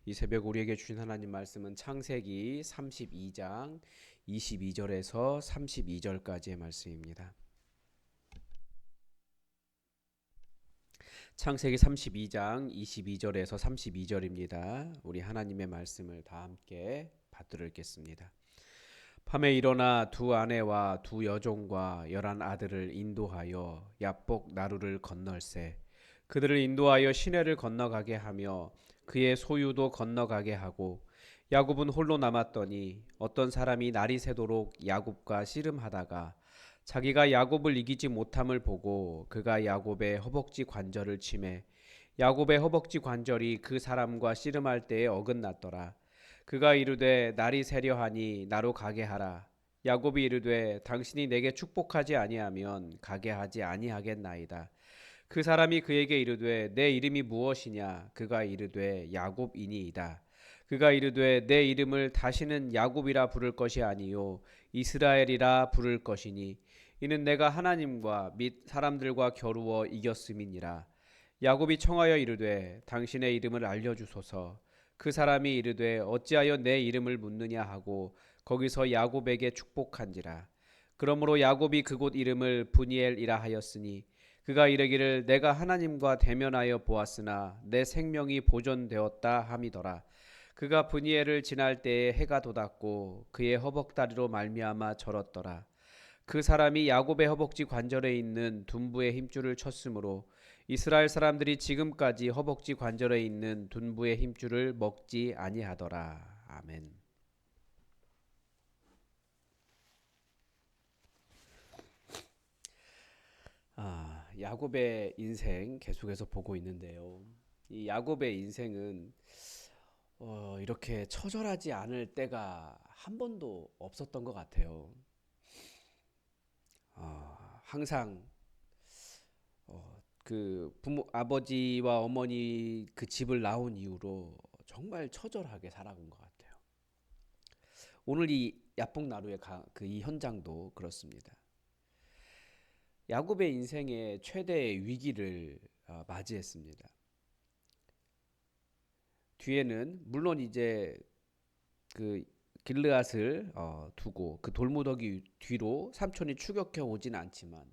이 새벽 우리에게 주신 하나님 말씀은 창세기 32장 22절에서 32절까지의 말씀입니다. 창세기 32장 22절에서 32절입니다. 우리 하나님의 말씀을 다 함께 받들어 읽겠습니다. 밤에 일어나 두 아내와 두 여종과 11 아들을 인도하여 야복 나루를 건널세. 그들을 인도하여 시내를 건너가게 하며 그의 소유도 건너가게 하고 야곱은 홀로 남았더니 어떤 사람이 날이 새도록 야곱과 씨름하다가 자기가 야곱을 이기지 못함을 보고 그가 야곱의 허벅지 관절을 치매 야곱의 허벅지 관절이 그 사람과 씨름할 때에 어긋났더라. 그가 이르되 날이 새려하니 나로 가게 하라. 야곱이 이르되 당신이 내게 축복하지 아니하면 가게 하지 아니하겠나이다. 그 사람이 그에게 이르되 내 이름이 무엇이냐? 그가 이르되 야곱이니이다. 그가 이르되 내 이름을 다시는 야곱이라 부를 것이 아니요 이스라엘이라 부를 것이니 이는 내가 하나님과 및 사람들과 겨루어 이겼음이니라. 야곱이 청하여 이르되 당신의 이름을 알려주소서. 그 사람이 이르되 어찌하여 내 이름을 묻느냐 하고 거기서 야곱에게 축복한지라. 그러므로 야곱이 그곳 이름을 브니엘이라 하였으니 그가 이르기를 내가 하나님과 대면하여 보았으나 내 생명이 보존되었다 함이더라. 그가 브니엘을 지날 때에 해가 돋았고 그의 허벅다리로 말미암아 절었더라. 그 사람이 야곱의 허벅지 관절에 있는 둔부의 힘줄을 쳤으므로 이스라엘 사람들이 지금까지 허벅지 관절에 있는 둔부의 힘줄을 먹지 아니하더라. 아멘. 야곱의 인생 계속해서 보고 있는데요. 이 야곱의 인생은 이렇게 처절하지 않을 때가 한 번도 없었던 것 같아요. 항상 그 부모 아버지와 어머니 그 집을 나온 이후로 정말 처절하게 살아온 것 같아요. 오늘 이 야복나루의 그 이 현장도 그렇습니다. 야곱의 인생의 최대의 위기를 맞이했습니다. 뒤에는 물론 이제 그 길르앗을 두고 그 돌무더기 뒤로 삼촌이 추격해 오진 않지만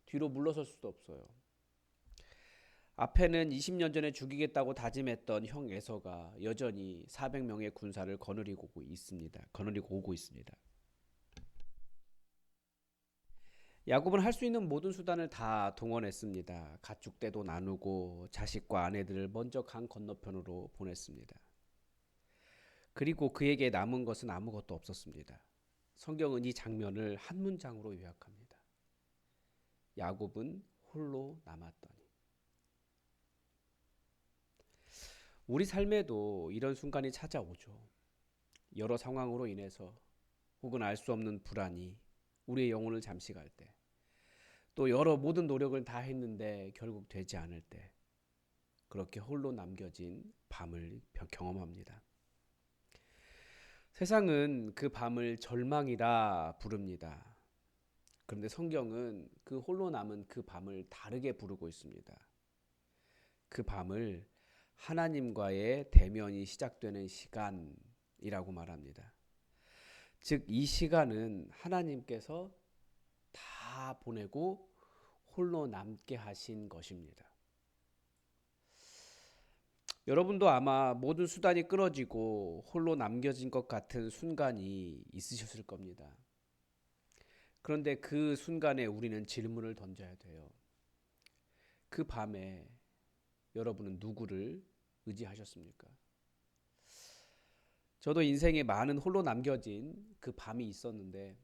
뒤로 물러설 수도 없어요. 앞에는 20년 전에 죽이겠다고 다짐했던 형 에서가 여전히 400명의 군사를 거느리고 오고 있습니다. 야곱은 할 수 있는 모든 수단을 다 동원했습니다. 가축대도 나누고 자식과 아내들을 먼저 강 건너편으로 보냈습니다. 그리고 그에게 남은 것은 아무것도 없었습니다. 성경은 이 장면을 한 문장으로 요약합니다. 야곱은 홀로 남았더니. 우리 삶에도 이런 순간이 찾아오죠. 여러 상황으로 인해서 혹은 알 수 없는 불안이 우리의 영혼을 잠식할 때, 또 여러 모든 노력을 다 했는데 결국 되지 않을 때, 그렇게 홀로 남겨진 밤을 경험합니다. 세상은 그 밤을 절망이라 부릅니다. 그런데 성경은 그 홀로 남은 그 밤을 다르게 부르고 있습니다. 그 밤을 하나님과의 대면이 시작되는 시간이라고 말합니다. 즉, 이 시간은 하나님께서 다 보내고 홀로 남게 하신 것입니다. 여러분도 아마 모든 수단이 끊어지고 홀로 남겨진 것 같은 순간이 있으셨을 겁니다. 그런데 그 순간에 우리는 질문을 던져야 돼요. 그 밤에 여러분은 누구를 의지하셨습니까? 저도 인생에 많은 홀로 남겨진 그 밤이 있었는데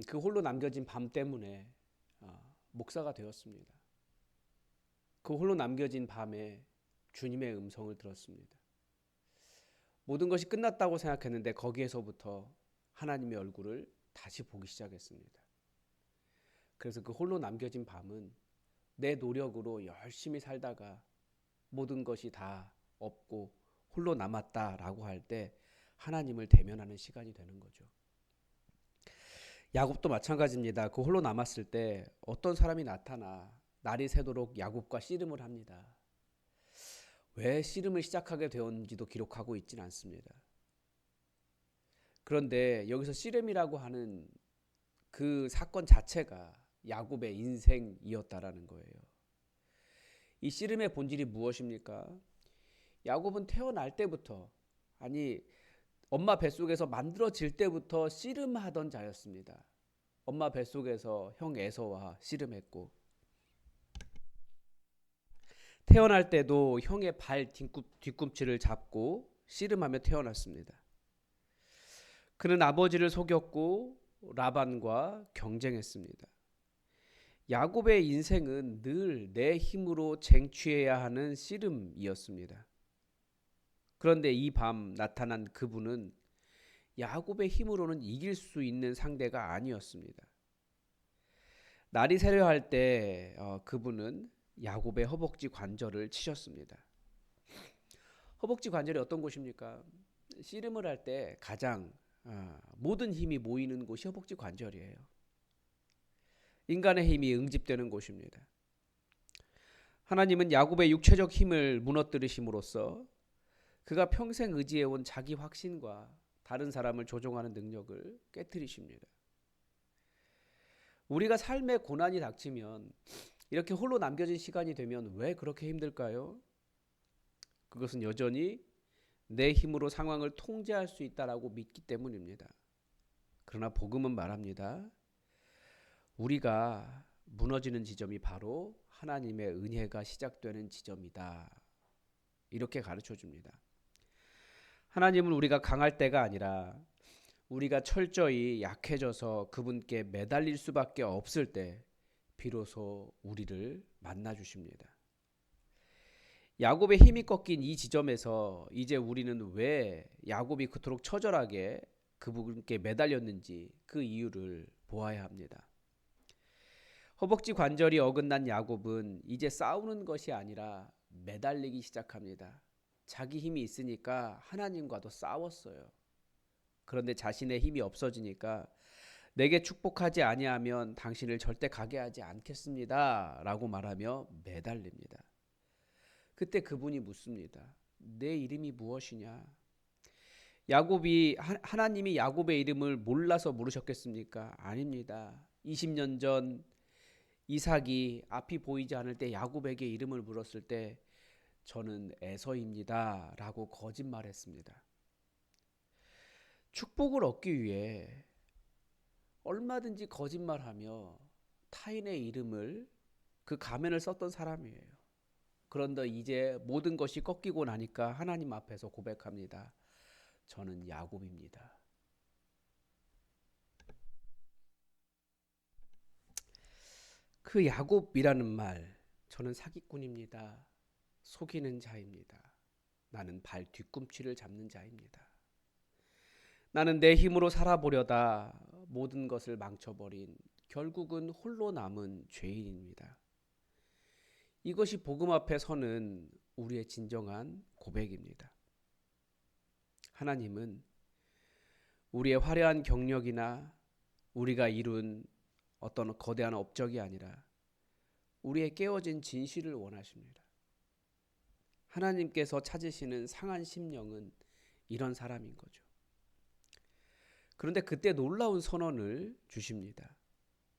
그 홀로 남겨진 밤 때문에 목사가 되었습니다. 그 홀로 남겨진 밤에 주님의 음성을 들었습니다. 모든 것이 끝났다고 생각했는데 거기에서부터 하나님의 얼굴을 다시 보기 시작했습니다. 그래서 그 홀로 남겨진 밤은 내 노력으로 열심히 살다가 모든 것이 다 없고 홀로 남았다라고 할 때 하나님을 대면하는 시간이 되는 거죠. 야곱도 마찬가지입니다. 그 홀로 남았을 때 어떤 사람이 나타나 날이 새도록 야곱과 씨름을 합니다. 왜 씨름을 시작하게 되었는지도 기록하고 있지는 않습니다. 그런데 여기서 씨름이라고 하는 그 사건 자체가 야곱의 인생이었다라는 거예요. 이 씨름의 본질이 무엇입니까? 야곱은 태어날 때부터, 아니 엄마 뱃속에서 만들어질 때부터 씨름하던 자였습니다. 엄마 뱃속에서 형 에서와 씨름했고, 태어날 때도 형의 발 뒤꿈치를 잡고 씨름하며 태어났습니다. 그는 아버지를 속였고 라반과 경쟁했습니다. 야곱의 인생은 늘 내 힘으로 쟁취해야 하는 씨름이었습니다. 그런데 이 밤 나타난 그분은 야곱의 힘으로는 이길 수 있는 상대가 아니었습니다. 날이 새려할 때 그분은 야곱의 허벅지 관절을 치셨습니다. 허벅지 관절이 어떤 곳입니까? 씨름을 할 때 가장 모든 힘이 모이는 곳이 허벅지 관절이에요. 인간의 힘이 응집되는 곳입니다. 하나님은 야곱의 육체적 힘을 무너뜨리심으로써 그가 평생 의지해온 자기 확신과 다른 사람을 조종하는 능력을 깨뜨리십니다. 우리가 삶의 고난이 닥치면 이렇게 홀로 남겨진 시간이 되면 왜 그렇게 힘들까요? 그것은 여전히 내 힘으로 상황을 통제할 수 있다라고 믿기 때문입니다. 그러나 복음은 말합니다. 우리가 무너지는 지점이 바로 하나님의 은혜가 시작되는 지점이다. 이렇게 가르쳐 줍니다. 하나님은 우리가 강할 때가 아니라 우리가 철저히 약해져서 그분께 매달릴 수밖에 없을 때 비로소 우리를 만나 주십니다. 야곱의 힘이 꺾인 이 지점에서 이제 우리는 왜 야곱이 그토록 처절하게 그분께 매달렸는지 그 이유를 보아야 합니다. 허벅지 관절이 어긋난 야곱은 이제 싸우는 것이 아니라 매달리기 시작합니다. 자기 힘이 있으니까 하나님과도 싸웠어요. 그런데 자신의 힘이 없어지니까 내게 축복하지 아니하면 당신을 절대 가게 하지 않겠습니다 라고 말하며 매달립니다. 그때 그분이 묻습니다. 내 이름이 무엇이냐? 야곱이 하나님이 야곱의 이름을 몰라서 물으셨겠습니까? 아닙니다. 20년 전 이삭이 앞이 보이지 않을 때 야곱에게 이름을 물었을 때 저는 에서입니다 라고 거짓말했습니다. 축복을 얻기 위해 얼마든지 거짓말하며 타인의 이름을 그 가면을 썼던 사람이에요. 그런데 이제 모든 것이 꺾이고 나니까 하나님 앞에서 고백합니다. 저는 야곱입니다. 그 야곱이라는 말, 저는 사기꾼입니다. 속이는 자입니다. 나는 발 뒤꿈치를 잡는 자입니다. 나는 내 힘으로 살아보려다 모든 것을 망쳐버린 결국은 홀로 남은 죄인입니다. 이것이 복음 앞에 서는 우리의 진정한 고백입니다. 하나님은 우리의 화려한 경력이나 우리가 이룬 어떤 거대한 업적이 아니라 우리의 깨어진 진실을 원하십니다. 하나님께서 찾으시는 상한 심령은 이런 사람인 거죠. 그런데 그때 놀라운 선언을 주십니다.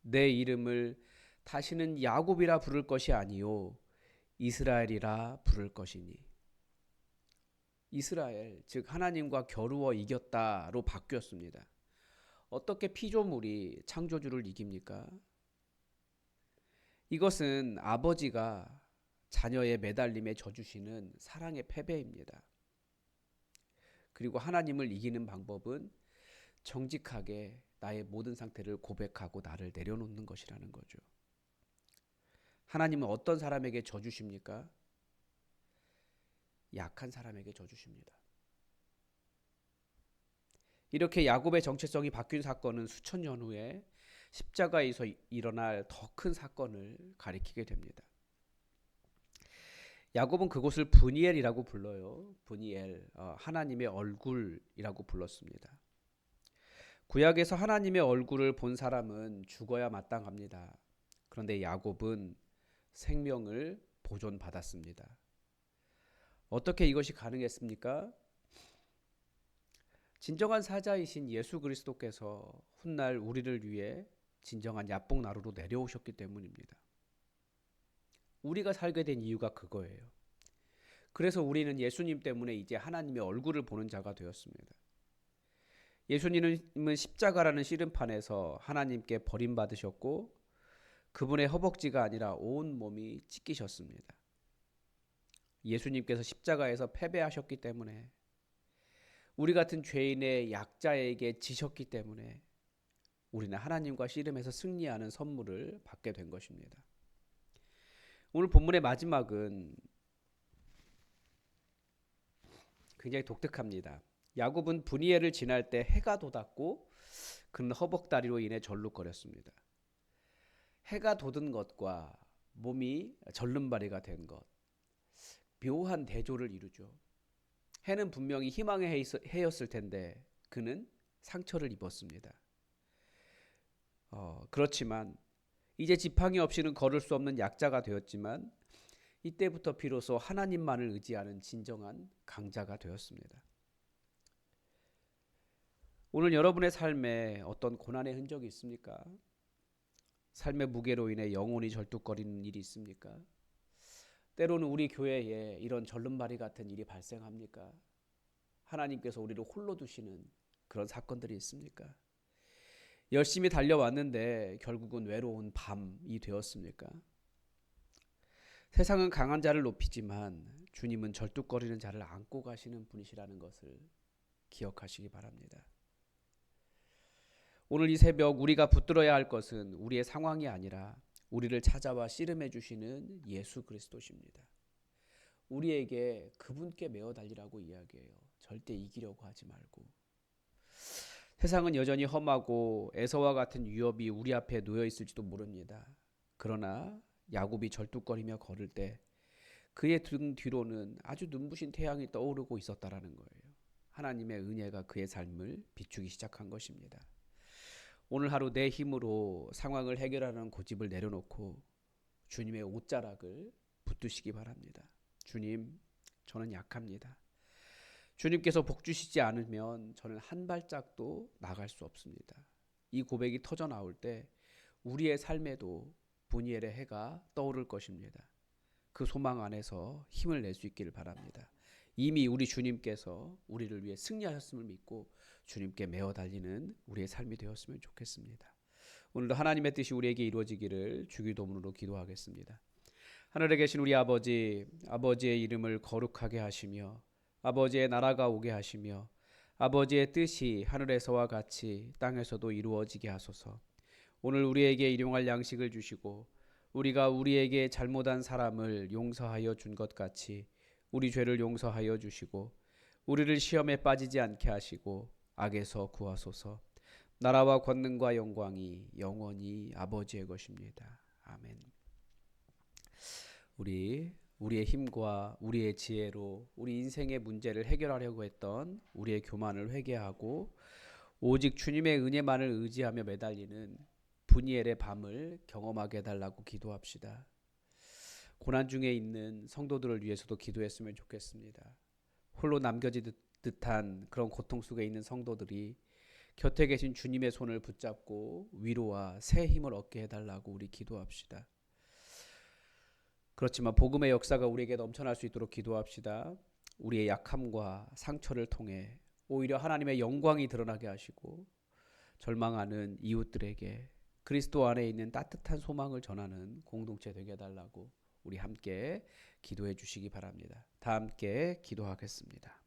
내 이름을 다시는 야곱이라 부를 것이 아니요 이스라엘이라 부를 것이니. 이스라엘, 즉 하나님과 겨루어 이겼다로 바뀌었습니다. 어떻게 피조물이 창조주를 이깁니까? 이것은 아버지가 자녀의 매달림에 져주시는 사랑의 패배입니다. 그리고 하나님을 이기는 방법은 정직하게 나의 모든 상태를 고백하고 나를 내려놓는 것이라는 거죠. 하나님은 어떤 사람에게 져주십니까? 약한 사람에게 져주십니다. 이렇게 야곱의 정체성이 바뀐 사건은 수천 년 후에 십자가에서 일어날 더 큰 사건을 가리키게 됩니다. 야곱은 그곳을 브니엘이라고 불러요. 브니엘, 하나님의 얼굴이라고 불렀습니다. 구약에서 하나님의 얼굴을 본 사람은 죽어야 마땅합니다. 그런데 야곱은 생명을 보존받았습니다. 어떻게 이것이 가능했습니까? 진정한 사자이신 예수 그리스도께서 훗날 우리를 위해 진정한 야복나루로 내려오셨기 때문입니다. 우리가 살게 된 이유가 그거예요. 그래서 우리는 예수님 때문에 이제 하나님의 얼굴을 보는 자가 되었습니다. 예수님은 십자가라는 씨름판에서 하나님께 버림받으셨고 그분의 허벅지가 아니라 온 몸이 찢기셨습니다. 예수님께서 십자가에서 패배하셨기 때문에 우리 같은 죄인의 약자에게 지셨기 때문에 우리는 하나님과 씨름해서 승리하는 선물을 받게 된 것입니다. 오늘 본문의 마지막은 굉장히 독특합니다. 야곱은 분이엘을 지날 때 해가 돋았고 그는 허벅다리로 인해 절룩거렸습니다. 해가 돋은 것과 몸이 절름발이가 된 것, 묘한 대조를 이루죠. 해는 분명히 희망의 해였을 텐데 그는 상처를 입었습니다. 그렇지만 이제 지팡이 없이는 걸을 수 없는 약자가 되었지만 이때부터 비로소 하나님만을 의지하는 진정한 강자가 되었습니다. 오늘 여러분의 삶에 어떤 고난의 흔적이 있습니까? 삶의 무게로 인해 영혼이 절뚝거리는 일이 있습니까? 때로는 우리 교회에 이런 절름발이 같은 일이 발생합니까? 하나님께서 우리를 홀로 두시는 그런 사건들이 있습니까? 열심히 달려왔는데 결국은 외로운 밤이 되었습니까? 세상은 강한 자를 높이지만 주님은 절뚝거리는 자를 안고 가시는 분이시라는 것을 기억하시기 바랍니다. 오늘 이 새벽 우리가 붙들어야 할 것은 우리의 상황이 아니라 우리를 찾아와 씨름해 주시는 예수 그리스도십니다. 우리에게 그분께 매어 달리라고 이야기해요. 절대 이기려고 하지 말고. 세상은 여전히 험하고 에서와 같은 위협이 우리 앞에 놓여 있을지도 모릅니다. 그러나 야곱이 절뚝거리며 걸을 때 그의 등 뒤로는 아주 눈부신 태양이 떠오르고 있었다라는 거예요. 하나님의 은혜가 그의 삶을 비추기 시작한 것입니다. 오늘 하루 내 힘으로 상황을 해결하는 고집을 내려놓고 주님의 옷자락을 붙드시기 바랍니다. 주님, 저는 약합니다. 주님께서 복 주시지 않으면 저는 한 발짝도 나갈 수 없습니다. 이 고백이 터져 나올 때 우리의 삶에도 분이엘의 해가 떠오를 것입니다. 그 소망 안에서 힘을 낼 수 있기를 바랍니다. 이미 우리 주님께서 우리를 위해 승리하셨음을 믿고 주님께 매어 달리는 우리의 삶이 되었으면 좋겠습니다. 오늘도 하나님의 뜻이 우리에게 이루어지기를 주기도문으로 기도하겠습니다. 하늘에 계신 우리 아버지, 아버지의 이름을 거룩하게 하시며 아버지의 나라가 오게 하시며 아버지의 뜻이 하늘에서와 같이 땅에서도 이루어지게 하소서. 오늘 우리에게 일용할 양식을 주시고 우리가 우리에게 잘못한 사람을 용서하여 준 것 같이 우리 죄를 용서하여 주시고 우리를 시험에 빠지지 않게 하시고 악에서 구하소서. 나라와 권능과 영광이 영원히 아버지의 것입니다. 아멘. 우리의 힘과 우리의 지혜로 우리 인생의 문제를 해결하려고 했던 우리의 교만을 회개하고 오직 주님의 은혜만을 의지하며 매달리는 분이엘의 밤을 경험하게 해달라고 기도합시다. 고난 중에 있는 성도들을 위해서도 기도했으면 좋겠습니다. 홀로 남겨진 듯한 그런 고통 속에 있는 성도들이 곁에 계신 주님의 손을 붙잡고 위로와 새 힘을 얻게 해달라고 우리 기도합시다. 그렇지만 복음의 역사가 우리에게 넘쳐날 수 있도록 기도합시다. 우리의 약함과 상처를 통해 오히려 하나님의 영광이 드러나게 하시고 절망하는 이웃들에게 그리스도 안에 있는 따뜻한 소망을 전하는 공동체 되게 해달라고 우리 함께 기도해 주시기 바랍니다. 다 함께 기도하겠습니다.